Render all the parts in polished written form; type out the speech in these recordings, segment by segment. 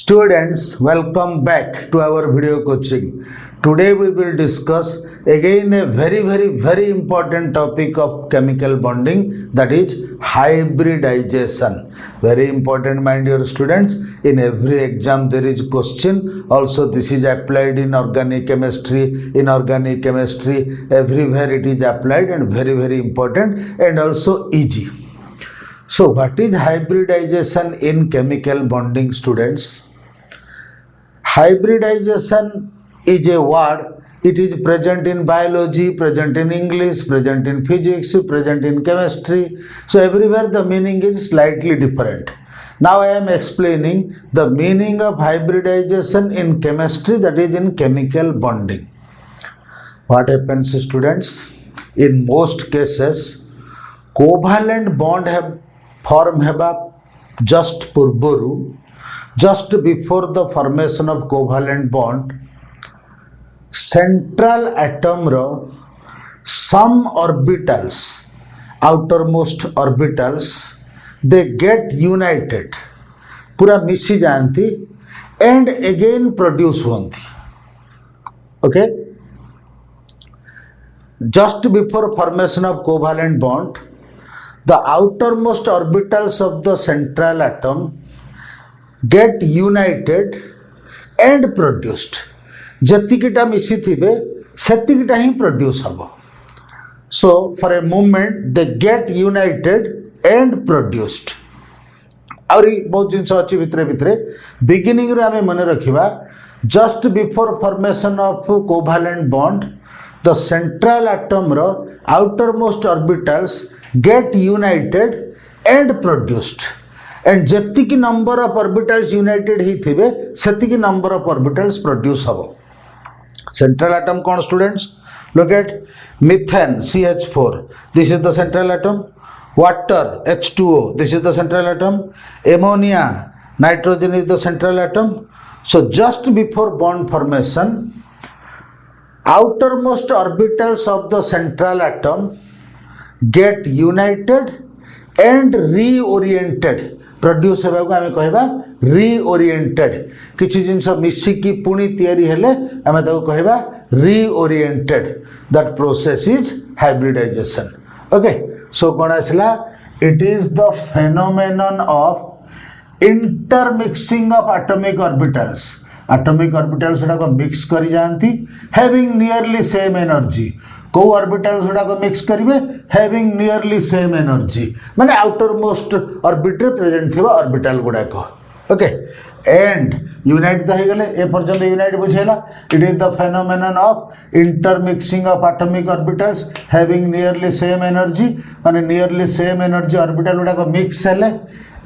Students, welcome back to our video coaching. Today we will discuss again a very important topic of chemical bonding, that is hybridization. Very important, my dear students. In every exam there is question. Also this is applied in organic chemistry, inorganic chemistry, everywhere it is applied and very important and also easy. So what is hybridization in chemical bonding, students? Hybridization is a word. It is present in biology, present in English, present in physics, present in chemistry. So everywhere the meaning is slightly different. Now I am explaining the meaning of hybridization in chemistry, that is in chemical bonding. What happens, students? In most cases, covalent bond form heba just purboru, just before the formation of covalent bond, central atom ro some orbitals, outermost orbitals, they get united, pura misi janti and again produce honti. Okay? Just before formation of covalent bond, the outermost orbitals of the central atom get united and produced. जतिकिटा मिसी थिबे सेतिकिटा ही produce हबो. So for a moment they get united and produced. आउरी बहुत जिनस अछि भितरे beginning रे आमे मने रखिबा, just before formation of covalent bond, the central atom ro outermost orbitals get united and produced. And जतिकी number of orbitals united ही थिबे सेतिकी number of orbitals produce हबो. Central atom कौन, students? Look at methane CH4, this is the central atom. Water H2O, this is the central atom. Ammonia, nitrogen is the central atom. So just before bond formation, outermost orbitals of the central atom get united and reoriented. Produce होगा को आमे कहबा रीओरिएंटेड. किछि जिंस मिसिकी पुणी तयारी हेले आमे ताको कहबा reoriented. That process is hybridization. Okay, so कोन आसला? It is the phenomenon of intermixing of atomic orbitals. Atomic orbitals को मिक्स करी जानती, हैविंग नियरली सेम एनर्जी. को ऑर्बिटल्स को मिक्स करिवे हैविंग नियरली सेम एनर्जी, माने आउटर मोस्ट ऑर्बिट रे प्रेजेंट थिबा ऑर्बिटल गुडा को. ओके, एंड यूनाइट तो गले ए पर्यंत यूनाइट बुझेला. It is the phenomenon of intermixing of atomic orbitals having nearly same energy, माने नियरली सेम एनर्जी ऑर्बिटल गुडा को मिक्स हेले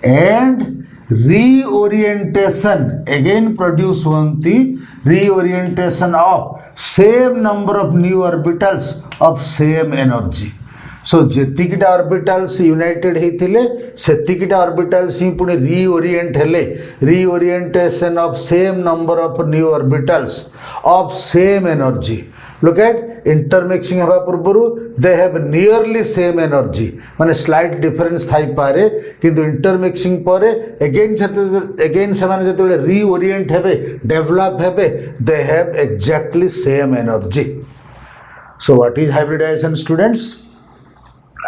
एंड reorientation again produce होती, reorientation of same number of new orbitals of same energy. So जेतिकिटा orbitals united हेतिले सेतिकिटा orbitals he Pune reorient हेले, reorientation of same number of new orbitals of same energy. Look at intermixing हवा पूर्वरु they have nearly same energy, माने slight difference Thai पारे, किंतु intermixing पारे again समान जते बड़े reorient हेबे, develop हेबे, they have exactly same energy. So what is hybridization, students?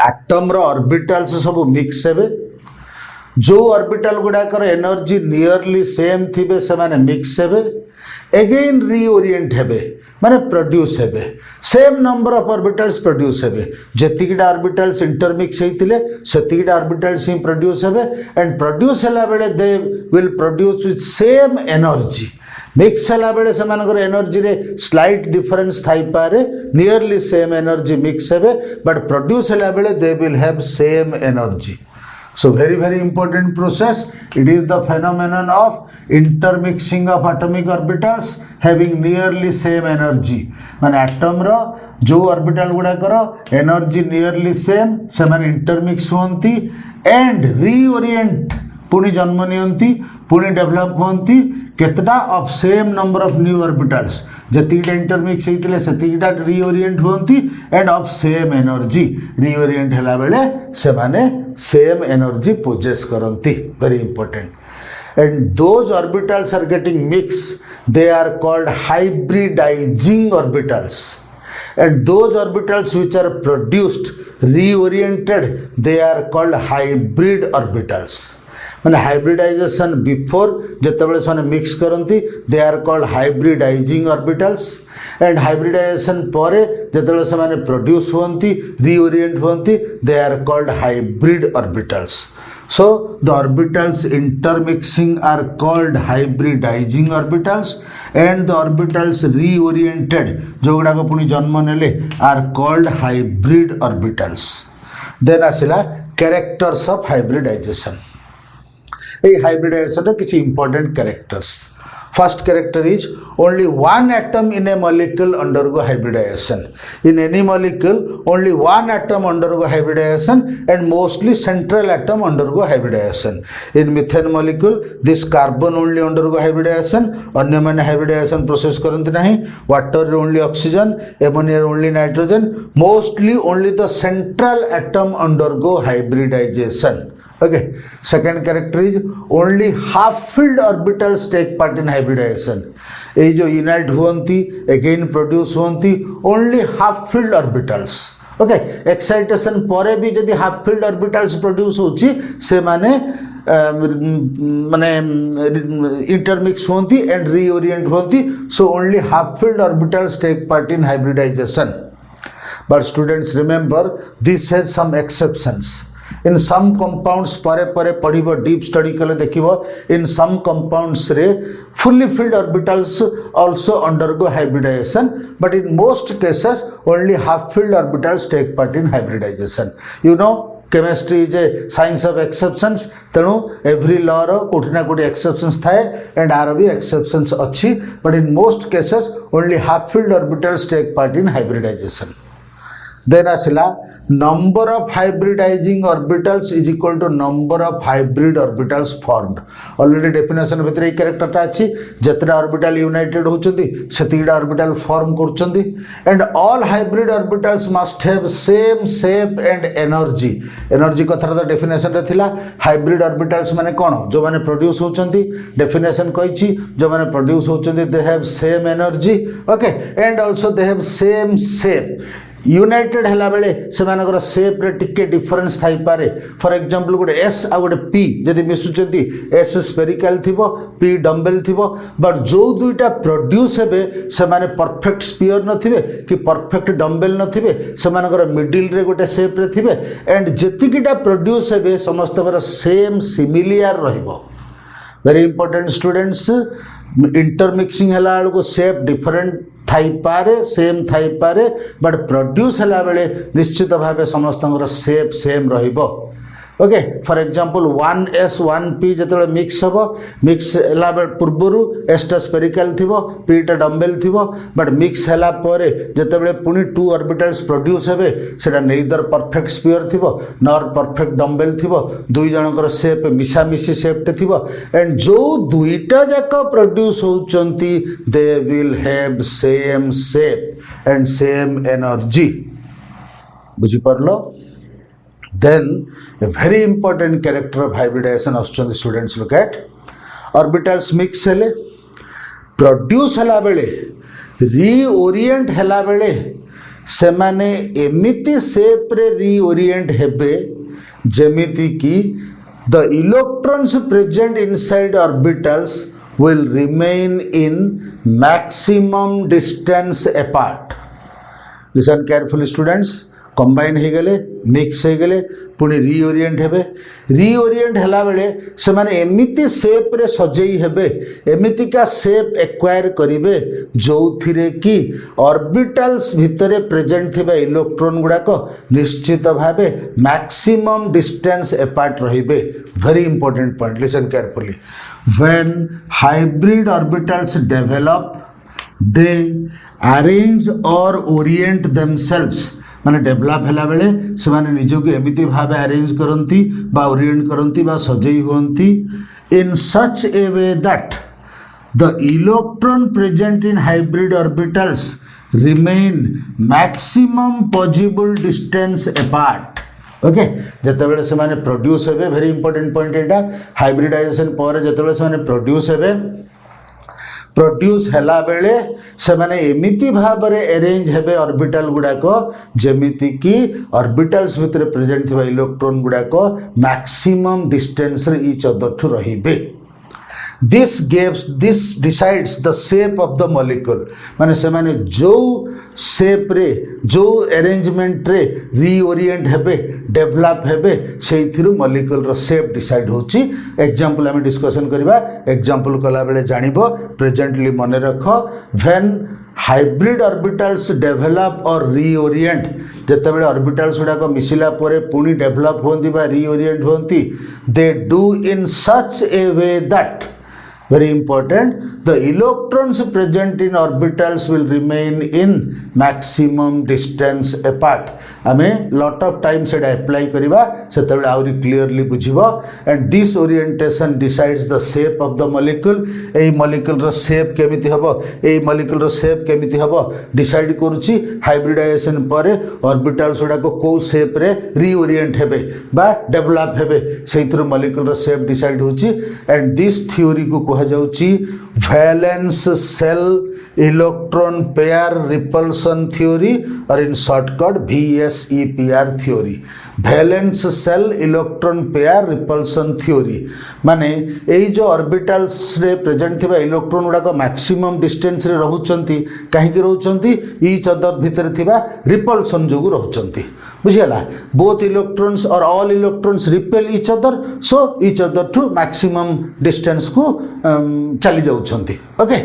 Atom row orbitals सब mix हेबे, जो ऑर्बिटल गुडाकर एनर्जी नियरली सेम थिबे समान मिक्स हेबे, अगेन रीओरिएंट हेबे, माने प्रोड्यूस हेबे, same number of orbitals produce हेबे. जेतिकिटा ऑर्बिटल्स इंटरमिक्स हेतिले सेतिकिटा ऑर्बिटल्स ही प्रोड्यूस हेबे एंड प्रोड्यूस हला बेले they will produce with same energy. Mix हला बेले समानकर एनर्जी रे स्लाइट डिफरेंस थाई पारे, नियरली सेम एनर्जी मिक्स हेबे, बट प्रोड्यूस हला बेले दे will have same energy. So very important process. It is the phenomenon of intermixing of atomic orbitals having nearly same energy. माने atom रो जो orbital गुड़ा करो energy nearly same से माने intermix होंती and reorient पुनी जन्म नियंती, पुनी डेवलप होंती केतटा of same number of new orbitals. जतिकिटा इंटरमिक्स हेतिले सेतिकिटा रीओरिएंट होंती and of same energy. Reorient हला बेले से माने सेम एनर्जी पोजेस करंती. Very important. and those orbitals are getting mixed, they are called hybridizing orbitals. And those orbitals which are produced, reoriented, they are called hybrid orbitals. मैंने hybridization before जितेबाला से mix करती they are called hybridizing orbitals and hybridization पर जितेबाला से produce होती reorient होती they are called hybrid orbitals. So the orbitals intermixing are called hybridizing orbitals and the orbitals reoriented जो गुड़ाक पुणी जन्म नेले are called hybrid orbitals. Then आसिला characters of hybridization. ये hybridization किसी important characters. First character is only one atom in a molecule undergo hybridization. In any molecule, only one atom undergo hybridization and mostly central atom undergo hybridization. In methane molecule, this carbon only undergo hybridization. अन्य माने hybridization process करते नहीं. Water only oxygen, ammonia only nitrogen. Mostly only the central atom undergo hybridization. Okay, second character is only half-filled orbitals take part in hybridization. ये जो unite हुअन्ति again produce हुअन्ति only half-filled orbitals. Okay, excitation परे भी यदि half-filled orbitals produce होची से माने intermix हुअन्ति and reorient हुअन्ति, so only half-filled orbitals take part in hybridization. But students remember this has some exceptions. In some compounds pare padhibo deep study kale dekhibo in some compounds re fully filled orbitals also undergo hybridization, but in most cases only half filled orbitals take part in hybridization. You know, chemistry is a science of exceptions, tenu every law ro koti na koti exceptions thae and are bhi exceptions achi, but in most cases only half filled orbitals take part in hybridization. Then asila number of hybridizing orbitals is equal to number of hybrid orbitals formed. Already definition भितर एक character टा अछि जतरा orbital united होचंदी सेतिडा orbital form करचंदी and all hybrid orbitals must have same shape and energy. Energy कथरा तो definition रे थिला hybrid orbitals माने कोन जो माने produce होचंदी definition कहिछि जो माने produce होचंदी they have same energy, okay, and also they have same shape. United हैला बेले सेमानकर शेप रे टिके डिफरेंस थाई पारे. फॉर एग्जांपल गोटे एस आ गोटे पी जदि मिसुचंती एस स्फेरिकल थिबो पी डम्बेल थिबो, बट जो दुईटा प्रोड्यूस हेबे सेमाने परफेक्ट स्फीयर नथिबे कि परफेक्ट डम्बेल नथिबे, सेमानकर मिडिल रे गोटे शेप रे थिबे एंड जेतिकिटा प्रोड्यूस हेबे समस्तकर सेम सिमिलियर रहिबो. वेरी इंपोर्टेंट स्टूडेंट्स, इंटरमिक्सिंग हैला को शेप डिफरेंट थाई पारे सेम थाई पारे बट प्रोड्यूस हैला बेले निश्चित भावे समस्तंगर शेप सेम रहिबो. Okay, for example 1s 1p जतले मिक्स हबो, मिक्स हैला पूर्वरु s टा स्फेरिकल थिबो p टा डम्बेल थिबो, बट मिक्स हैला परे जतबेले पुनी टू ऑर्बिटल्स प्रोड्यूस हेबे सेटा नेइदर परफेक्ट स्फीयर थिबो नॉर परफेक्ट डम्बेल थिबो, दुई जनकर शेप मिसा मिसी शेप टे थिबो एंड जो दुईटा जाक प्रोड्यूस होचंती they will have same shape and same energy. बुझी परलो? Then a very important character of hybridization आसुचंदी students look at orbitals mix हेले प्रोड्यूस हला बेले रीओरिएंट हला बेले से माने एमिति शेप रे रीओरिएंट हेबे जेमिति की the electrons present inside orbitals will remain in maximum distance apart. Listen carefully students. Combine हो गले मिक्स हो गले पुणी रीओरिएंट हेबे, रीओरिएंट हैला बेले से माने एमिति शेप रे सजेई हेबे एमिति का शेप एक्वायर करिवे जोथिरे कि ऑर्बिटल्स भितरे प्रेजेंट थिबा इलेक्ट्रॉन गुडाक निश्चित भावे मैक्सिमम डिस्टेंस अपार्ट रहिबे. Very important point, listen carefully. When hybrid orbitals develop they arrange और ओरिएंट देमसेल्व्स माने डेवलप हैला बेले से माने निजको एमिति भावे अरेंज करंती बा ओरिएंट करंती बा सजेई होंती in such a way that the electron present in hybrid orbitals remain maximum possible distance apart. Okay जितेबाला से माने प्रोड्यूस हेबे वेरी इंपोर्टेंट पॉइंट एटा हाइब्रिडाइजेशन पर जितेबाला से माने प्रोड्यूस हेबे प्रोड्यूस हैला बेले से माने एमिति भाव में अरेंज हेबे ऑर्बिटल गुड़ाक जेमिति की ऑर्बिटल्स भितर प्रेजेंट थिबा इलेक्ट्रॉन गुड़ाक मैक्सिमम डिस्टेंस रे ईच अदर ठू रहिबे this decides the shape of the molecule माने से माने जो शेप रे जो अरेंजमेंट रे रीओरिएंट हेबे डेवलप हेबे सेथिरु मॉलिक्यूल रो शेप डिसाइड होची एग्जांपल हम डिस्कशन करबा एग्जांपल कला बेले जानिबो प्रेजेंटली मने रखो व्हेन हाइब्रिड ऑर्बिटल्स डेवलप और रीओरिएंट जेतेबेले ऑर्बिटल्स गुडा को मिसिला परे पुनी डेवलप होंदी बा रीओरिएंट होंती they do in such a way that very important the electrons present in orbitals will remain in maximum distance apart आमे lot of time से apply करिबा सेतेबेले आउरी क्लियरली बुझिबो and this orientation decides the shape of the molecule एई molecule रो shape केमिति हबो एई molecule रो shape केमिति हबो डिसाइड करूची हाइब्रिडाइजेशन परे ऑर्बिटल्स गुडा को shape रे रीओरिएंट हेबे बा डेवलप हेबे सेइथरो molecule रो shape डिसाइड होची and this theory को कहा जाउची valence shell electron pair repulsion theory और in shortcut VSEPR theory valence shell electron pair repulsion theory माने एई जो ऑर्बिटल्स रे प्रेजेंट थिबा इलेक्ट्रॉन गुडा को मैक्सिमम डिस्टेंस रे रहउचंती काहे कि रहउचंती ईच अदर भीतर थिबा रिपल्सन जोगु रहउचंती बुझियला बोथ इलेक्ट्रॉन्स और all electrons repel each other so each other to maximum distance को चली जाउछंती okay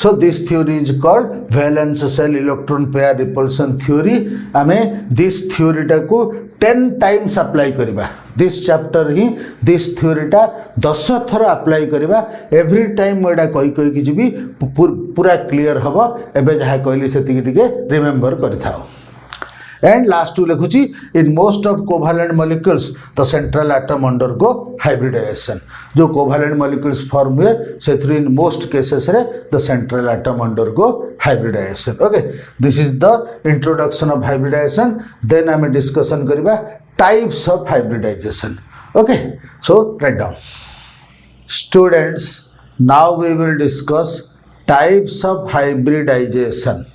so this theory is called valence shell electron pair repulsion theory आमे दिस थ्योरी टा को 10 टाइम्स अप्लाई करिबा दिस चैप्टर ही this theory टा 10 थर अप्लाई करिबा एवरी टाइम मोडा कहि कहि कि जिबी पूरा क्लियर हबो एबे जहा कहली सेति टिके रिमेंबर करिथाओ and last two लिखुची in most of covalent molecules the central atom undergo hybridization जो covalent molecules form हुए से in most cases रे the central atom undergo hybridization okay this is the introduction of hybridization then I am discussion करिबा types of hybridization okay so write down students now we will discuss types of hybridization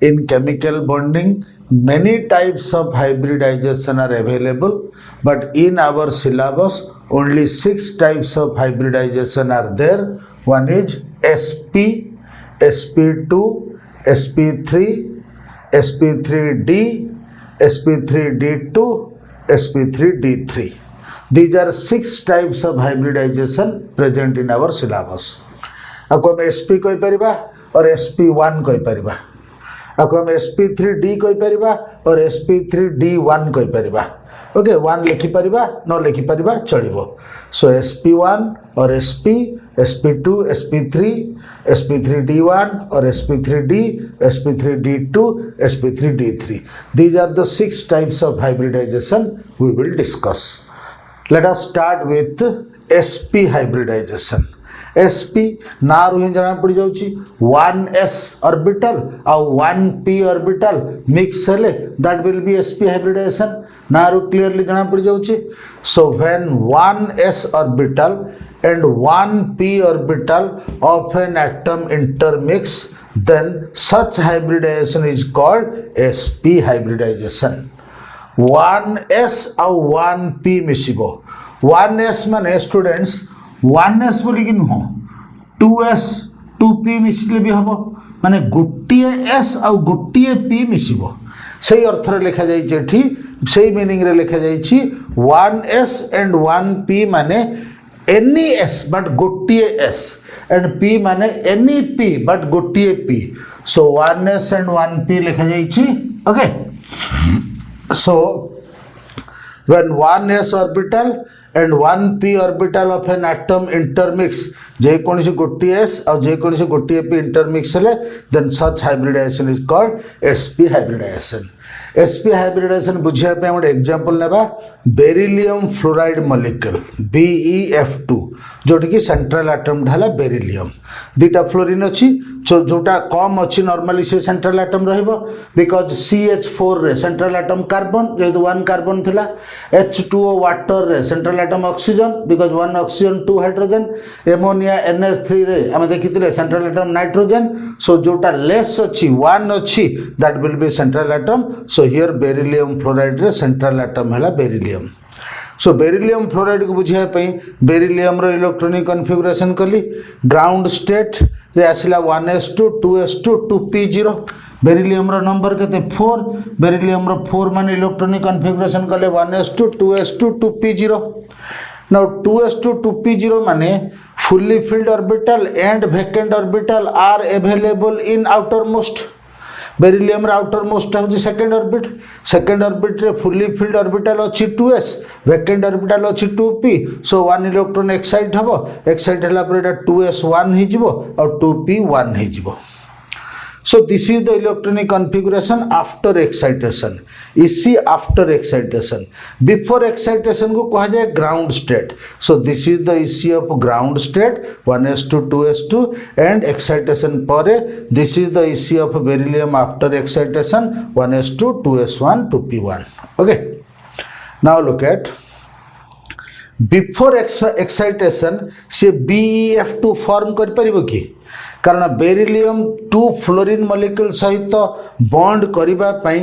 in chemical bonding many types of hybridization are available but in our syllabus only 6 types of hybridization are there one is sp sp2 sp3 sp3d sp3d2 sp3d3 these are 6 types of hybridization present in our syllabus ako हम sp कहि परिबा और sp1 कहि परिबा आपको हम sp3d कहि परिबा और sp3d1 कहि परिबा okay 1 लिखि परिबा न लिखि परिबा चलिबो सो sp1 और sp sp2 sp3 sp3d1 और sp3d sp3d2 sp3d3 these are the 6 types of hybridization we will discuss let us start with sp hybridization sp ना रुहि जना पड़ी जाउची 1s ऑर्बिटल और 1p ऑर्बिटल मिक्स हेले that will be sp hybridization ना रु clearly जना पड़ी जाउची so when 1s orbital and 1p orbital of an atom intermix then such hybridization is called sp hybridization 1s और 1p मिसिबो 1s माने students 1s बोली कि नुह 2s 2p मिसले भी हम माने गोटिए s और गोटिए p मिसिबो सही अर्थ रे लिखा जाई जेठी सही मीनिंग रे लिखा जाई छी 1s and 1p माने any s but गोटिए s and p माने any p but गोटिए p so 1s and 1p लिखा जाई छी okay so when 1s orbital and 1p orbital of an atom intermix जे कोनसी गोटिए s और जे कोनसी गोटिए p intermix हेले then such hybridization is called sp hybridization sp hybridization बुझिया पे हम एग्जांपल नेबा बेरिलियम फ्लोराइड मॉलिक्यूल BeF2 जोटी की सेंट्रल एटम ढाला बेरिलियम दुटा फ्लोरीन अच्छी जोटा कम अच्छी नॉर्मली से सेंट्रल एटम रहिबो बिकॉज CH4 रे सेंट्रल एटम कार्बन जेहेतु 1 कार्बन थिला H2O वाटर रे central atom oxygen because 1 oxygen 2 hydrogen ammonia NH3 रे हम देखिथिले सेंट्रल एटम नाइट्रोजन सो जोटा लेस अच्छी 1 अच्छी that will B central atom so here beryllium fluoride रे सेंट्रल एटम हैला बेरिलियम सो बेरिलियम फ्लोराइड को बुझिया पई बेरिलियम रो इलेक्ट्रॉनिक कॉन्फ़िगरेशन कली ग्राउंड स्टेट रे आसिला 1s2 2s2 2p0 बेरिलियम रो नंबर केते 4 बेरिलियम रो 4 माने इलेक्ट्रॉनिक कॉन्फ़िगरेशन कले 1s2 2s2 2p0 now 2s2 2p0 माने fully filled orbital and vacant orbital are available in outermost beryllium outer most हूँ second orbit रे fully filled orbital अच्छी 2s vacant orbital अच्छी 2p सो 1 electron excite हम excite है 2s 1 हो और 2p 1 हो so this is the electronic configuration after excitation इसी after excitation before excitation को कहा जाए ground state so this is the EC of ground state 1s2 2s2 and excitation परे this is the EC of beryllium after excitation 1s2 2s1 2p1 okay now look at before excitation से BeF2 form कर परिबो की कारण beryllium 2 fluorine molecule सहित bond करिबा पई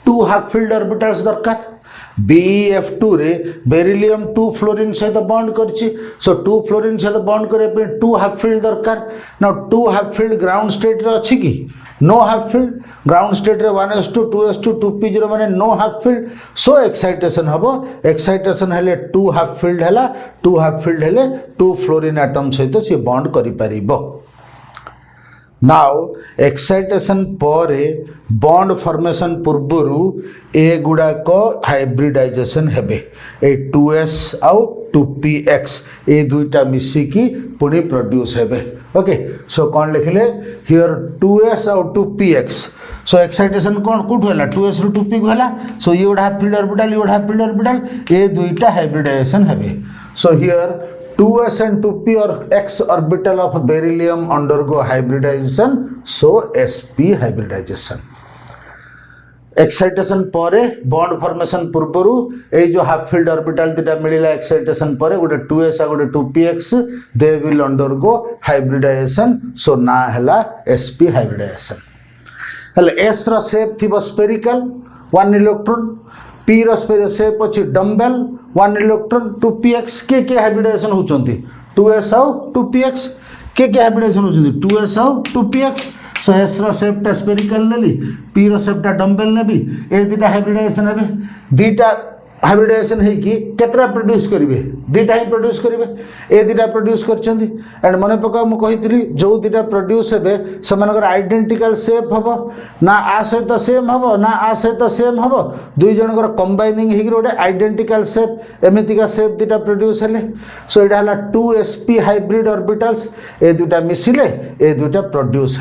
2 half field orbitals दरकार BeF2 रे बेरिलियम 2 फ्लोरीन सहित बॉन्ड करछि सो 2 फ्लोरीन सहित बॉन्ड करे पे 2 हाफ फील्ड दरकार ना 2 हाफ फील्ड ग्राउंड स्टेट रे अछि की no half filled ground state रे 1s2 2s2 2p0 माने no half filled so excitation हबो एक्साइटेशन हेले 2 हाफ फील्ड हैला 2 हाफ फील्ड हेले 2 फ्लोरीन एटम सहित से बॉन्ड करि परिबो नाउ एक्साइटेशन परे बॉन्ड फॉर्मेशन पूर्वरु ए गुडा को हाइब्रिडाइजेशन हेबे ए 2s आउ 2px ए दुईटा मिसी की पुनी प्रोड्यूस हेबे ओके सो कौन लिखले हियर 2s आउ 2px सो एक्साइटेशन कौन कोठ होला 2s रु 2p को होला सो ये गुडा फील्ड ऑर्बिटल ये गुडा फील्ड ऑर्बिटल ए दुईटा हाइब्रिडाइजेशन हेबे so here 2s and 2p or x orbital of beryllium undergo hybridization so sp hybridization excitation परे बॉन्ड फॉर्मेशन पूर्वरु ए जो हाफ फील्ड ऑर्बिटल दिटा मिलिला एक्साइटेशन परे गोटे 2s आ गोटे 2px they will undergo hybridization so ना हला sp हाइब्रिडाइजेशन हले s रो शेप थिबो स्फेरिकल 1 इलेक्ट्रॉन p रो शेप अछि डम्बेल 1 इलेक्ट्रॉन 2px के हाइब्रिडाइजेशन होचंती 2s आउ 2px के हाइब्रिडाइजेशन होचंती 2s आउ 2px सो s रो शेप स्फेरिकल नेली p रो शेप डम्बेल नेबी ए दिटा हाइब्रिडाइजेशन हेबे दिटा हाइब्रिडाइजेशन है कि केतरा प्रोड्यूस करिवे दिटा ही प्रोड्यूस करिवे ए दिटा प्रोड्यूस करचंदी एंड मने पका मु कहितली जो दिटा प्रोड्यूस हेबे समानकर आइडेंटिकल शेप हबो ना आ सहित सेम हबो ना आ सहित सेम हबो दुई जनकर कंबाइनिंग हेकि गोटे आइडेंटिकल शेप एमितिका शेप दिटा प्रोड्यूस हेले सो एटा हला 2sp हाइब्रिड ऑर्बिटल्स ए दुटा मिसिले ए दुटा प्रोड्यूस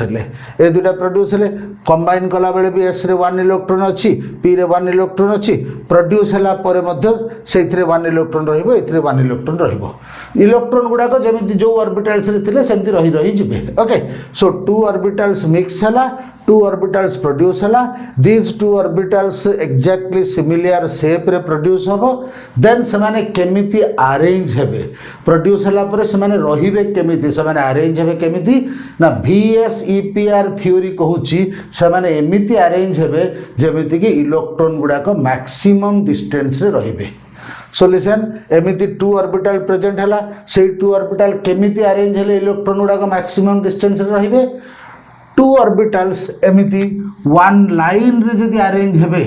हेले कंबाइन कला बेले भी s रे 1 इलेक्ट्रॉन अछि p रे 1 इलेक्ट्रॉन अछि प्रोड्यूस हला परे मध्य सेथिरे 1 इलेक्ट्रॉन रहिबो एथिरे 1 इलेक्ट्रॉन रहिबो इलेक्ट्रॉन गुडा को जेमिति जो ऑर्बिटल्स रे थिले सेमति रही जिबे ओके सो 2 ऑर्बिटल्स मिक्स हला 2 ऑर्बिटल्स प्रोड्यूस हला these 2 orbitals exactly similar shape रे प्रोड्यूस हबो देन समाने केमिति अरेंज हेबे प्रोड्यूस हला परे समाने रहिबे केमिति समाने अरेंज हेबे केमिति ना VSEPR थ्योरी कहूची समाने एमिति अरेंज हेबे जेमिति कि इलेक्ट्रॉन गुडा को मैक्सिमम डिस्टेंस रे रहिबे सॉल्यूशन एमिति 2 ऑर्बिटल प्रेजेंट हला से 2 ऑर्बिटल केमिति अरेंज हेले इलेक्ट्रॉन गुडा को मैक्सिमम डिस्टेंस रे रहिबे 2 ऑर्बिटल्स एमिति 1 लाइन रे जदी अरेंज हेबे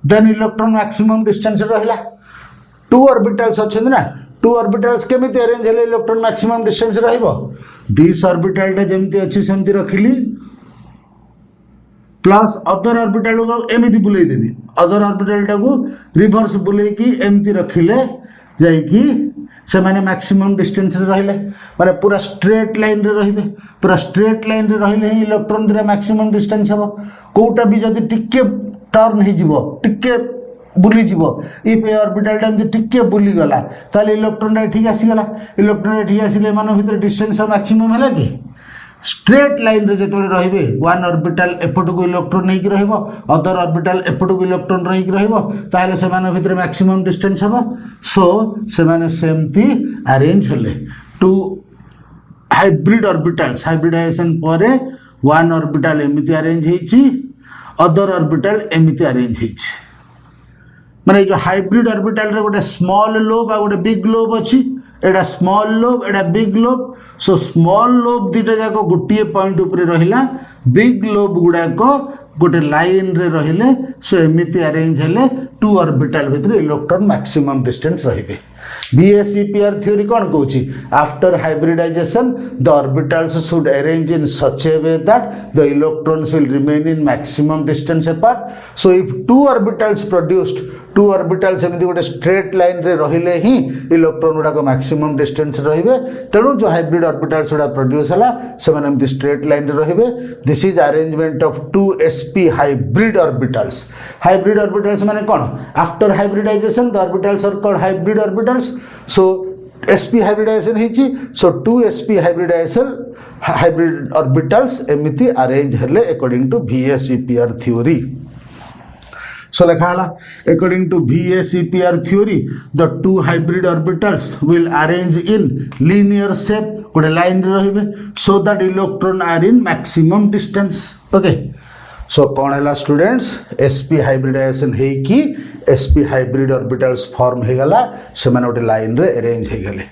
देन इलेक्ट्रॉन मैक्सिमम डिस्टेंस रे रहला 2 ऑर्बिटल्स अछन ना 2 ऑर्बिटल्स केमिति अरेंज हेले इलेक्ट्रॉन मैक्सिमम डिस्टेंस रे रहइबो दिस ऑर्बिटल टा जेमति अछि सेमति रखिली प्लस अदर ऑर्बिटल को एमिति बुलाई देबी अदर ऑर्बिटल टा को रिवर्स बुलाई की एमिति रखिले जाई की से माने मैक्सिमम डिस्टेंस रे रहिले माने पूरा स्ट्रेट लाइन रे रहिबे पूरा स्ट्रेट लाइन रे रहिले ही इलेक्ट्रॉन दिरा मैक्सिमम डिस्टेंस हबो कोटा भी जदी टिके टर्न ही जीवो टिके बुली जीवो इफ ए ऑर्बिटल टाइम टिके बुली गला ताले इलेक्ट्रॉन ठीक आसी गला इलेक्ट्रॉन ठीक आसीले मानो भीतर डिस्टेंस मैक्सिमम हैला कि स्ट्रेट लाइन रे जेतोले रहिबे वन ऑर्बिटल एपट को इलेक्ट्रॉन नहीं कि रहइबो अदर ऑर्बिटल एपट को इलेक्ट्रॉन नहीं कि रहइबो ताले से माने भीतर मैक्सिमम डिस्टेंस हबो सो से माने सेमती अरेंज हले टू हाइब्रिड ऑर्बिटल्स हाइब्रिडाइजेशन परे वन ऑर्बिटल एमिति अरेंज हेछि अदर ऑर्बिटल एमिति अरेंज हेछि माने जो हाइब्रिड ऑर्बिटल रे गोटे स्मॉल लोब आ गोटे बिग लोब अछि एटा स्मॉल लोब एटा big lobe so small lobe दीटा जाको गोटे पॉइंट ऊपर रहिला बिग लोब गुडा को गोटे लाइन रे रहिले सो एमिति अरेंज हेले टू ऑर्बिटल भितर इलेक्ट्रॉन मैक्सिमम डिस्टेंस रहिबे VSEPR theory कौन कहूची after hybridization the orbitals should arrange in such a way that the electrons will remain in maximum distance apart so if two orbitals produced two orbitals एमिति गोटे straight line रे रहिले ही electron गुडा को maximum distance रहिबे तेणु जो hybrid orbitals गुडा produce हला से माने एमिति स्ट्रेट लाइन रे रहिबे this is arrangement of 2sp hybrid orbitals माने कौन after hybridization the orbitals are called hybrid orbitals so sp hybridization ହେଇଛି so 2sp hybrid orbitals एमिति arrange हेले according to VSEPR theory so lekha hala according to VSEPR theory the two hybrid orbitals will arrange in linear shape गोटे line रे रहिबे so that electron are in maximum distance okay so कौन है students sp hybridisation है कि sp hybrid orbitals form हे गला से माने गोटे लाइन रे अरेंज हे गले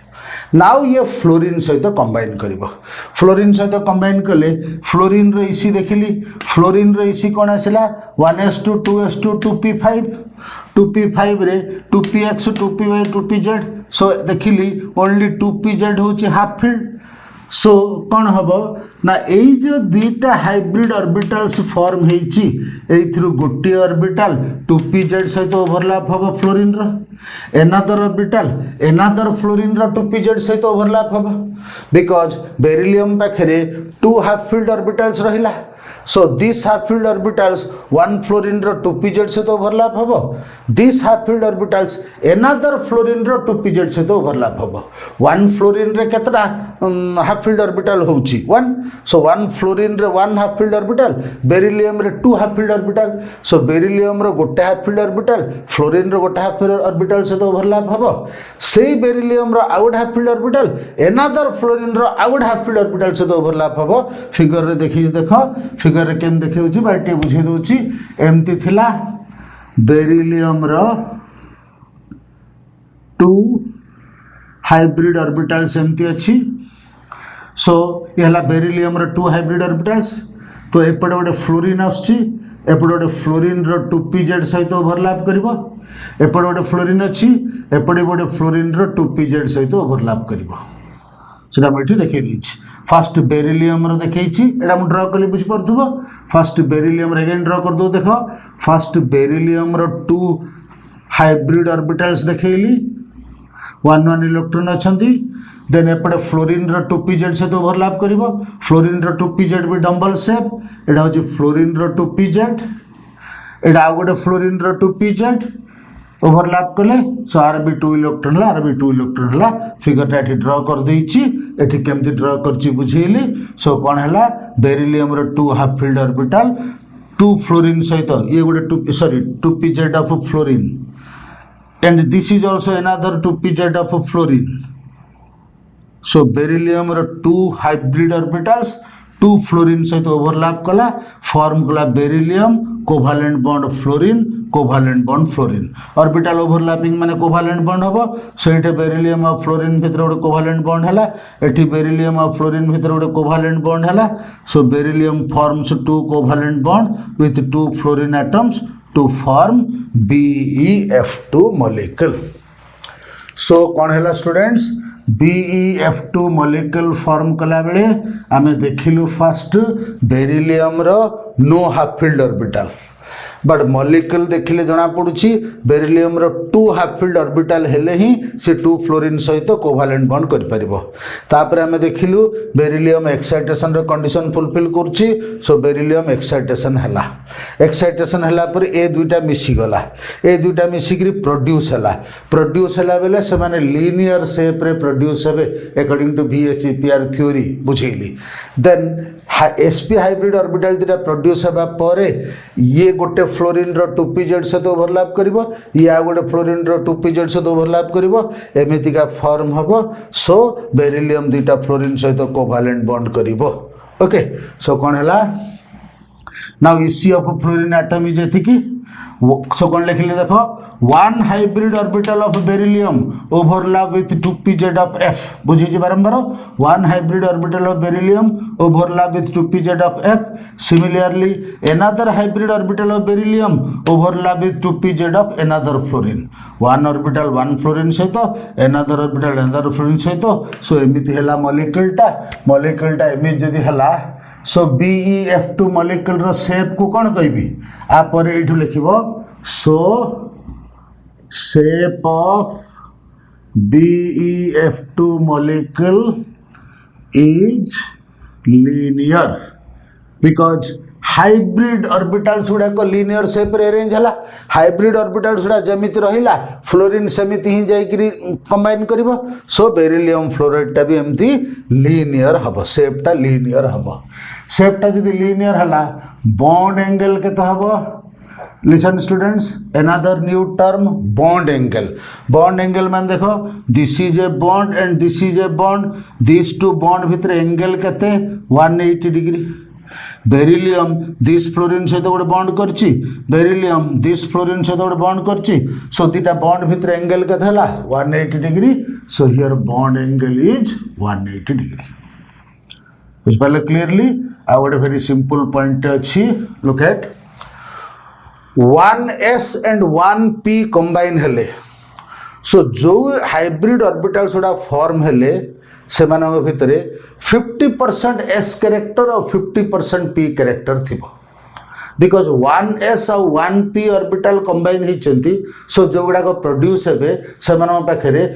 नाउ ये फ्लोरीन सहित कंबाइन करिवो फ्लोरीन सहित कंबाइन कले फ्लोरीन रे इसी देखिली फ्लोरीन रे इसी कोन आसिला 1s2 2s2 2p5 2p5 रे 2px 2py 2pz सो देखिली ओनली 2pz होची हाफ फील्ड सो कौन हम ना यही जो दीटा हाइब्रिड ऑर्बिटल्स फॉर्म होती गोटे ऑर्बिटल 2pz सहित ओवरलैप हम fluorine another orbital another fluorine 2pz सहित ओवरलैप हम बिकॉज बेरिलियम पाखे टू हाफ फील्ड ऑर्बिटल्स रहिला so this half filled orbitals one fluorine ro 2pz सहित ओवरलैप हबो this half filled orbitals another fluorine ro 2pz सहित overlap हबो one fluorine रे केतरा half filled orbital होउची one so one fluorine रे one half filled orbital beryllium रे two half filled orbital so beryllium रो गोटे half filled orbital fluorine रो गोटे half filled orbital सहित overlap हबो सेही beryllium रो आउट half filled orbital another fluorine रो आउट half filled orbital सहित ओवरलैप हबो फिगर रे देखि देखो फिगर रे केन देखिउची बाटी बुझे दोची एमती थिला बेरिलियम रो टू हाइब्रिड ऑर्बिटल्स एमती अछि सो यहला बेरिलियम रो टू हाइब्रिड ऑर्बिटल्स तो एपटे गोटे फ्लोरीन आछि एपटे गोटे फ्लोरीन रो 2pz सहित ओवरलैप करबो एपटे गोटे फ्लोरीन अछि एपटे गोटे फ्लोरीन रो 2pz सहित ओवरलैप करबो सेटा मैं देखै दिछि फर्स्ट बेरिलियम रो देखैछि एटा हम ड्रा कली बुझ परथबो फर्स्ट बेरिलियम रे अगेन ड्रा कर दो देखो फर्स्ट बेरिलियम रो टू हाइब्रिड ऑर्बिटल्स देखैली वन वन इलेक्ट्रॉन अछंती देन एपटे फ्लोरीन रो 2pz से तो ओवरलैप करिवो फ्लोरीन रो 2pz भी डबल शेप एटा होची फ्लोरीन रो 2pz एटा आ गोटे फ्लोरीन रो 2pz ओवरलैप कले सो आर भी 2 इलेक्ट्रॉन ला आर भी 2 इलेक्ट्रॉन ला फिगर टा ड्रा कर देछि एठी केमति ड्रा करछि बुझेली सो कोन हला बेरिलियम रो 2 हाफ फील्ड ऑर्बिटल 2 फ्लोरीन सहित ये गोटे 2pz of fluorine and this is also another 2pz of fluorine so beryllium रो 2 हाइब्रिड ऑर्बिटल्स 2 फ्लोरीन सहित ओवरलैप कला फॉर्म कला beryllium covalent bond fluorine covalent bond fluorine orbital overlapping माने covalent bond हबो so एठे beryllium और fluorine भितर गोटे covalent bond हला एठी बेरिलियम और फ्लोरीन भितर गोटे कोवैलेंट बॉन्ड हला so beryllium forms 2 covalent bond with 2 fluorine atoms to form BeF2 molecule so कोन हला स्टूडेंट्स BeF2 मॉलिक्यूल फॉर्म कला बेले आमे देखिलु फर्स्ट बेरिलियम रो no half filled orbital but molecule देखिले जना पड़ुछि बेरिलियम रो 2 हाफ फिल्ड ऑर्बिटल हेले ही से 2 फ्लोरीन सहित कोवैलेंट बॉन्ड कर परिबो तापर हमें देखिलु बेरिलियम एक्साइटेशन रो कंडीशन फुलफिल करछि सो बेरिलियम एक्साइटेशन हला पर ए दुईटा मिसी गला ए दुईटा मिसी करी प्रोड्यूस हला बेले से माने लीनियर शेप रे प्रोड्यूस हेबे अकॉर्डिंग टू VSEPR थ्योरी बुझेली देन sp हाइब्रिड ऑर्बिटल दुटा प्रोड्यूस हेबा परे ये गोटे फ्लोरीन रो 2pz सहित ओवरलैप करिवो या गोटे फ्लोरीन रो 2pz सहित ओवरलैप करिवो एमिति का फॉर्म हबो सो बेरिलियम दुटा फ्लोरीन सहित कोवैलेंट बॉन्ड करिवो ओके सो कोन हला now EC of fluorine atom is एथिकी सो कोन लिखले देखो one hybrid orbital of beryllium overlap with 2pz of F बुझी जी बारंबार one hybrid orbital of beryllium overlap with 2pz of F similarly another hybrid orbital of beryllium overlap with 2pz of another fluorine one orbital one fluorine सहित another orbital another fluorine सहित सो एमिति हला molecule टा एमिति जदी हला सो BeF2 molecule रो shape को कोन कहबी आ पर एठु लिखिबो सो shape of BeF2 molecule is linear because hybrid orbitals गुड़ा को linear shape रे arrange हला hybrid orbitals गुड़ा जमिति रहिला फ्लोरीन समिति ही जाई करी कंबाइन करिवो सो बेरिलियम फ्लोराइड टा भी एमती linear हबो shape टा linear हबो shape टा जदी linear हला bond angle केता हबो Listen students, another new term bond angle. Bond angle मान देखो this is a bond and this is a bond. These two bond भितर angle केते 180 degree. बेरिलियम दिस फ्लोरीन सहित गोटे बॉन्ड करछि बेरिलियम दिस फ्लोरीन सहित गोटे बॉन्ड करछि सो दीटा बॉन्ड भितर एंगल केते हला 180 degree so here bond angle is 180 degree बुझ पाले क्लियरली आ गोटे वेरी सिंपल पॉइंट अछि look at 1s and 1p combine हेले सो जो हाइब्रिड ऑर्बिटल्स गुड़ा फॉर्म हेले से मानक भितरे 50% s कैरेक्टर और 50% p कैरेक्टर थिबो बिकॉज 1s और 1p ऑर्बिटल कंबाइन हिचंती सो जो गुड़ा को प्रोड्यूस हेबे से मानक पाखरे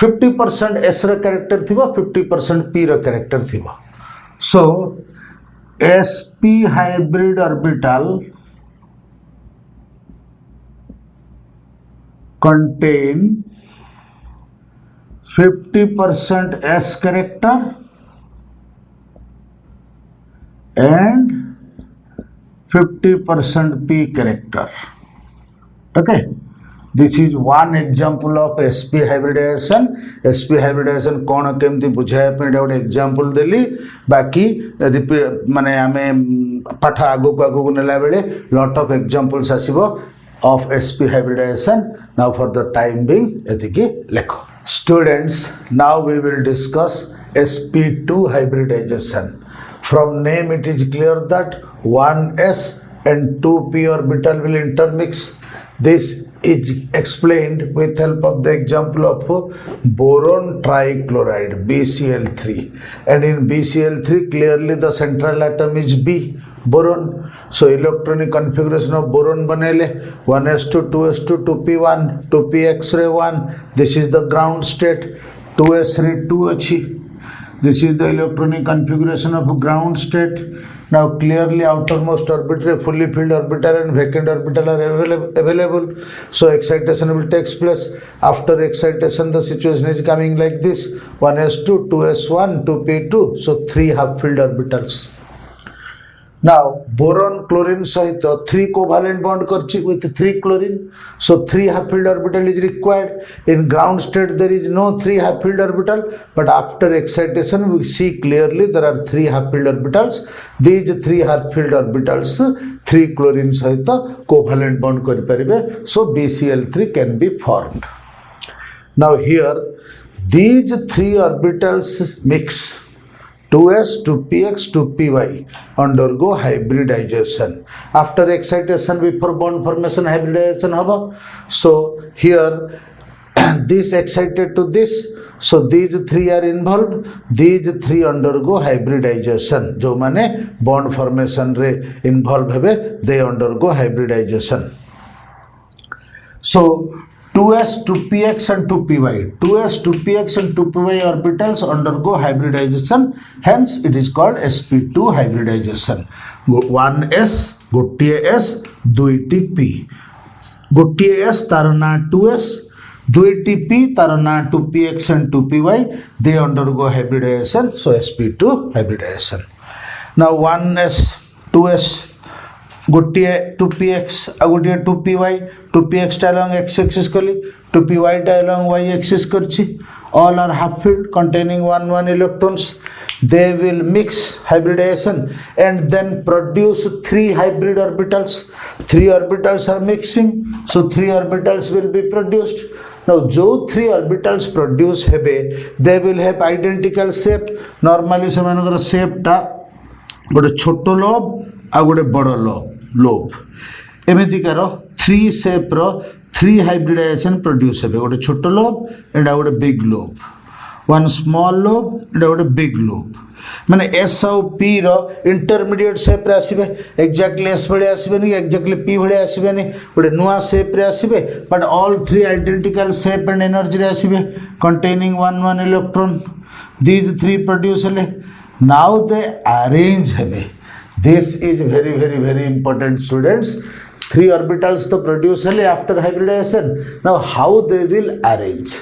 50% s रो कैरेक्टर थिबो 50% p रो कैरेक्टर थिबो so sp hybrid orbital contain 50% S character and 50% P character. Okay, this is one example of sp hybridization. sp hybridization कौन केमती बुझाया पे गोटे एग्जांपल देली बाकी रिपीट माने आमे पाठ आगो को नेला बेले लॉट ऑफ एग्जांपल्स आसीबो of sp hybridization. Now for the time being etiki lekho students now we will discuss sp2 hybridization. From name it is clear that 1s and 2p orbital will intermix. This is explained with help of the example of boron trichloride BCl3 and in BCl3 clearly the central atom is B boron so electronic configuration of boron banele 1s2 2s2 2p1 2px ray 1 this is the ground state 2s ray 2 achi this is the electronic configuration of ground state now clearly outermost orbital fully filled orbital and vacant orbital are available so excitation will take place after excitation the situation is coming like this 1s2 2s1 2p2 so 3 half filled orbitals. Now boron chlorine सहित 3 covalent bond करछि with 3 chlorine so 3 half filled orbital is required in ground state there is no 3 half filled orbital but after excitation we see clearly there are 3 half filled orbitals these 3 half filled orbitals 3 chlorine सहित covalent bond करि परिबे so BCl3 can be formed. Now here these 3 orbitals mix 2s 2px 2py undergo hybridization after excitation before bond formation hybridization haba so here this excited to this, so these three are involved, these three undergo hybridization, जो माने bond formation रे involve हेबे they undergo hybridization. So 2s 2px and 2py, 2s 2px and 2py orbitals undergo hybridization, hence it is called sp2 hybridization. 1s गोटिए s दुईटी p, गोटिए s तार ना 2s, दुईटी p तार ना 2px and 2py, they undergo hybridization, so sp2 hybridization. Now 1s 2s गोटे 2px आ गोटे 2py, 2px टा along x axis कली, 2py टा along y axis करछि, all are half filled containing 1 electrons, they will mix hybridization and then produce 3 hybrid orbitals. 3 orbitals are mixing, so 3 orbitals will be produced. Now जो 3 orbitals produce हेबे, they will have identical shape. Normally सेमानकर shape टा गोटे छोटो lobe आ गोटे बड़ lobe एमतीकार 3 shape रो 3 हाइब्रिडाइजेशन प्रोड्यूस हेबे, गोटे छोटो लोब एंड आ गोटे big lobe, 1 small lobe and आ गोटे बिग लोब, माने एस आउ पी रो इंटरमीडिएट शेप रे आसीबे, एक्जेक्टली एस भले आसीबेनी, एक्जेक्टली पी भले आसीबेनी, गोटे नुआ शेप रे आसीबे, but all 3 identical shape and energy रे आसीबे कंटेनिंग 1 इलेक्ट्रॉन, these 3 प्रोड्यूस हेले, now they arrange हेबे. This is very very very important students. 3 orbitals to produce after hybridization. Now how they will arrange?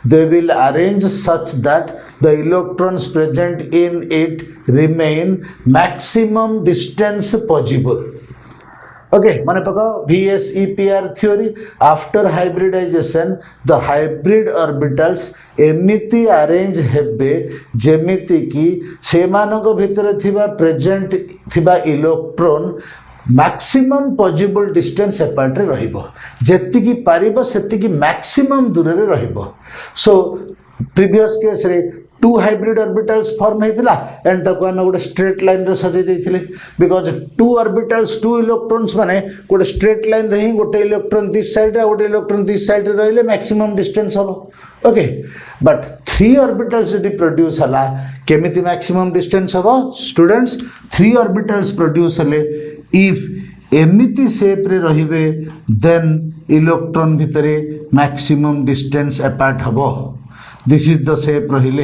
They will arrange such that the electrons present in it remain maximum distance possible. Okay, mane pakaao VSEPR theory. After hybridization, the hybrid orbitals एमिति arrange हेबे जेमिति की सेमानक भितर थिबा present थिबा electron maximum possible distance apart रे रहिबो, जेतिकी पारिबो सेतिकी maximum दूर रे रहिबो. सो प्रीवियस केस रे 2 हाइब्रिड ऑर्बिटल्स फॉर्म हेतिला एंड तको हम गोटे स्ट्रेट लाइन रे सजै दैथिले, बिकॉज 2 ऑर्बिटल्स 2 इलेक्ट्रॉन्स माने गोटे स्ट्रेट लाइन रे ही गोटे इलेक्ट्रॉन दिस साइड रे गोटे इलेक्ट्रॉन दिस साइड रे रहले मैक्सिमम डिस्टेंस हबो. ओके, बट 3 ऑर्बिटल्स यदि प्रोड्यूस हला केमिति मैक्सिमम डिस्टेंस हबो स्टूडेंट्स? 3 ऑर्बिटल्स प्रोड्यूस हले इफ एमिति शेप रे रहिबे देन इलेक्ट्रॉन भितरे मैक्सिमम डिस्टेंस अपार्ट हबो. दिस इज द शेप रहिले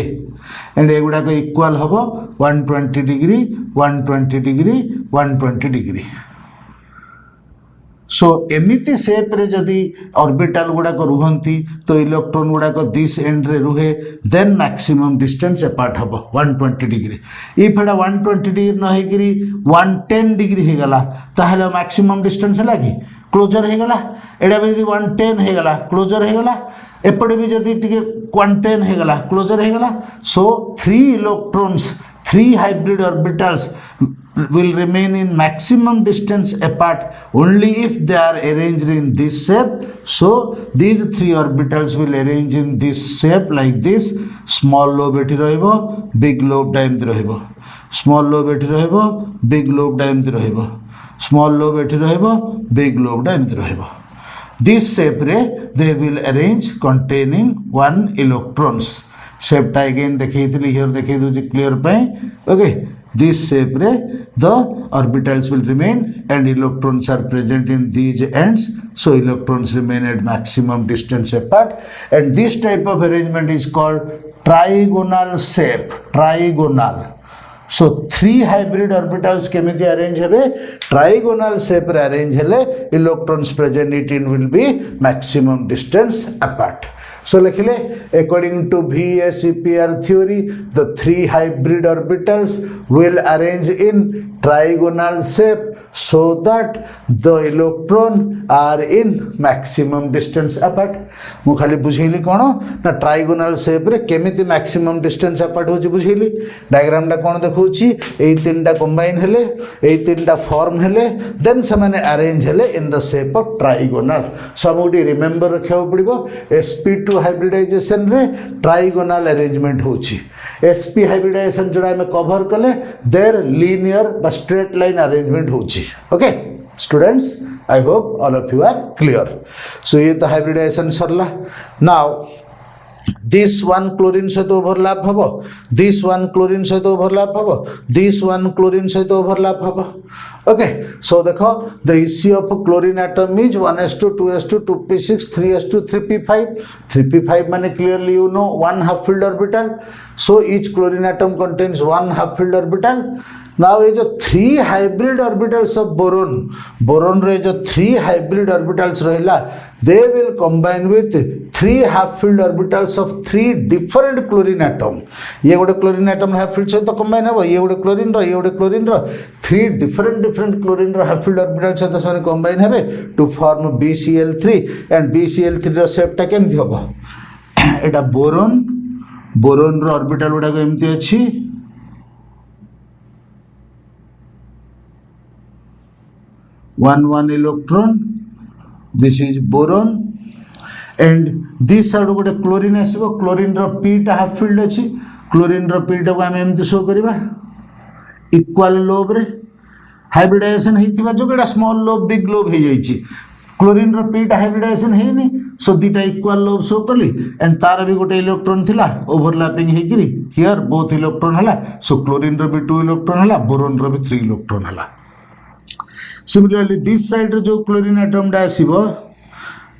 एंड एगुड़ा को इक्वल हबो 120 डिग्री 120 डिग्री 120 डिग्री. सो एमिति शेप रे जदि ऑर्बिटल गुड़ा को रुहंती तो इलेक्ट्रॉन गुड़ा को दिस एंड रे रुहे, देन मैक्सिमम डिस्टेंस अपार्ट हबो 120 डिग्री. इफ एटा 120 डिग्री न हे गिरी 110 डिग्री हे गला ताहले मैक्सिमम डिस्टेंस हला कि क्लोजर हे गला. एडा भी यदि 110 हे गला क्लोजर हे गला, एपटे भी जदि टिके 110 हे गला क्लोजर हे गला. सो 3 electrons 3 hybrid orbitals will remain in maximum distance apart only if they are arranged in this shape. So these 3 orbitals will arrange in this shape like this. Small lobe एठी रहइबो, big lobe टा एमति रहइबो, small lobe एठी रहइबो, big lobe टा एमति रहइबो, small lobe एठी रहइबो, big lobe टा एमति रहइबो. This shape रे they will arrange containing 1 electrons. Shape टा again देखैथिली here देखै दोछि clear पय. Okay, this shape रे the orbitals will remain and electrons are present in these ends, so electrons remain at maximum distance apart, and this type of arrangement is called trigonal shape. Trigonal. So 3 hybrid orbitals केमिति arrange हेबे? Trigonal shape रे arrange हेले electrons present in will be maximum distance apart. So लिखिले according to VSEPR theory, the 3 hybrid orbitals will arrange in trigonal shape so that the electron are in maximum distance apart. मु खाली बुझेली कोन ना trigonal shape रे केमिति maximum distance apart होची बुझेली. Diagram टा कोन देखौची, एई तीनटा combine हेले, एई तीनटा फॉर्म हेले, देन से माने अरेंज हेले in the shape of trigonal. सबुटी रिमेंबर रखियो पड़िबो sp2 हाइब्रिडाइजेशन रे ट्राइगोनल अरेंजमेंट होची. sp हाइब्रिडाइजेशन जोड़ा में कवर कले देयर लीनियर बा स्ट्रेट लाइन अरेंजमेंट होची. Okay, Students, I hope all of you are clear. So ये तो hybridization Sarla. Now this one chlorine सहित overlap हबो, this one chlorine सहित overlap हबो, this one chlorine सहित overlap हबो. Okay, so देखो the EC of chlorine atom is 1s2 2s2 2p6 3s2 3p5. 3p5 माने clearly you know one half filled orbital. So each chlorine atom contains one half filled orbital. Now ये जो 3 hybrid orbitals of boron रे जो 3 hybrid orbitals रहिला, they will combine with 3 half filled orbitals of 3 different chlorine atom. ये गोटे chlorine atom half filled सहित combine हबो, ये गोटे chlorine रो, ये गोटे chlorine रो, 3 different chlorine रो half filled orbitals सहित सने combine हेबे to form BCl3 and BCl3 row shape टा केमथि हबो. एटा boron रो orbital गुडा को एमथि अछि. One electron. This is boron, and this side गोटे chlorine आसीबो. Chlorine रो p टा half filled अछि. Chlorine रो p टा को हम एमति शो करिबा इक्वल लोब रे हाइब्रिडाइजेशन हेतिबा जो केटा स्मॉल लोब बिग लोब हे जाईची. Chlorine रो p टा हाइब्रिडाइजेशन हेनी, सो दीटा इक्वल लोब शो कली एंड तार भी गोटे इलेक्ट्रॉन थिला ओवरलैपिंग हेकिरी हियर बोथ इलेक्ट्रॉन हला. सो क्लोरीन रो भी 2 इलेक्ट्रॉन हला, बोरोन रो भी 3 इलेक्ट्रॉन हला. Similarly, this side जो chlorine atom टा आसीबो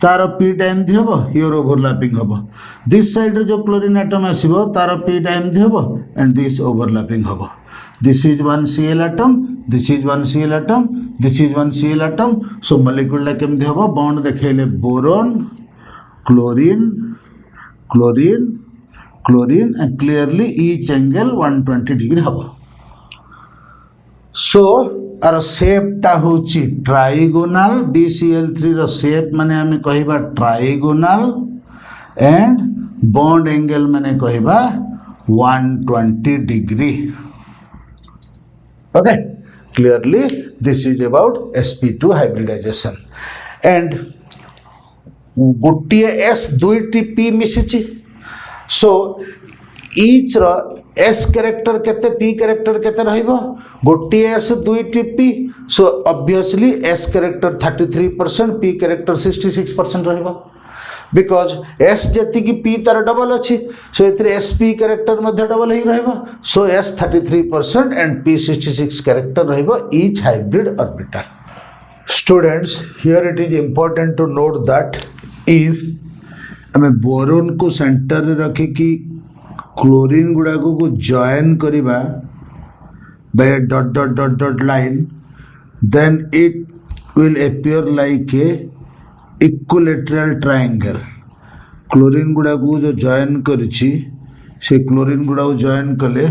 तार p टाइम थी हबो, हियर ओवरलैपिंग हबो. This side जो chlorine atom आसीबो तार p टाइम थी हबो and this overlapping हबो. This is one Cl atom, this is one Cl atom, this is one Cl atom. So molecule ला केमथि हबो, bond देखेले boron, chlorine and clearly each angle 120 degree हबो. So आर shape टा होची trigonal. BCl3 रो shape माने हमें कहिबा ट्राइगोनल एंड बॉन्ड एंगल माने कहिबा 120 degree. Okay, clearly this is about sp2 hybridization. And गोटिए s दुईटी p मिसिची. सो each रो s कैरेक्टर केते p कैरेक्टर केते रहिबो, गोटिए s दुईटी p. So obviously s character 33%, p character 66% रहिबो. बिकॉज s जति की p तार डबल अछि, सो एथरे sp कैरेक्टर मध्ये डबल ही रहिबो. सो s 33% and p 66 कैरेक्टर रहिबो each hybrid orbital. Students, here it is important to note that if हमें बोरोन को सेंटर रे रखी कि क्लोरीन गुड़ा को जॉइन करिबा by a dot line, then it will appear like a equilateral triangle. Chlorine गुड़ा को जो जॉइन करिछि से क्लोरीन गुड़ा को जॉइन कले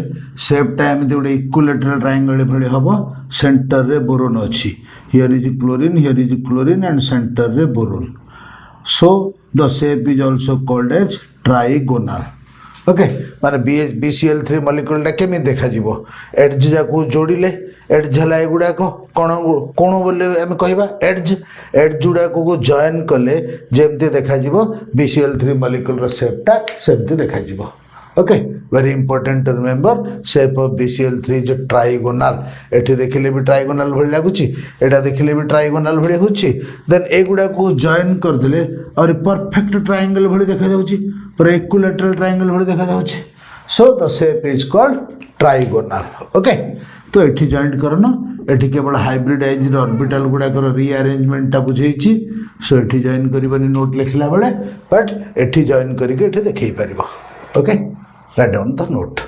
शेप टाइम दे गोटे इक्विलेटरल ट्रायंगल भली हबो. सेंटर रे बोरोन अछि. Here is chlorine and centre रे boron. So the shape is also called as trigonal. Okay, माने BCl3 मॉलिक्यूल टा केमी देखा जीवो, एड्ज जाको जोड़िले एड्ज हला एगुडा को कोण बोले हम कहबा एड्ज जुडा को जॉइन कले जेमते देखा जीवो BCl3 मॉलिक्यूल रो शेप टा सेमते देखा जीवो. Okay, very important to remember shape of BCl3 जो ट्राइगोनल. एठी देखिले भी ट्राइगोनल भली लागुची, एटा देखिले भी ट्राइगोनल भली होची. देन एगुडा को जॉइन कर देले और परफेक्ट ट्रायंगल भली देखा जाउची, पूरा इक्विलेटरल ट्रायंगल भली देखा जाउची. So the shape is called trigonal. Okay, तो एठी जॉइंट करनो, एठी केवल हाइब्रिडाइज्ड ऑर्बिटल गुडा कर रीअरेंजमेंट टा बुझेइची. सो एठी जॉइन करिबनी नोट लिखला बेले, बट एठी जॉइन करिके एठी देखै परिबो. Okay, write down the note.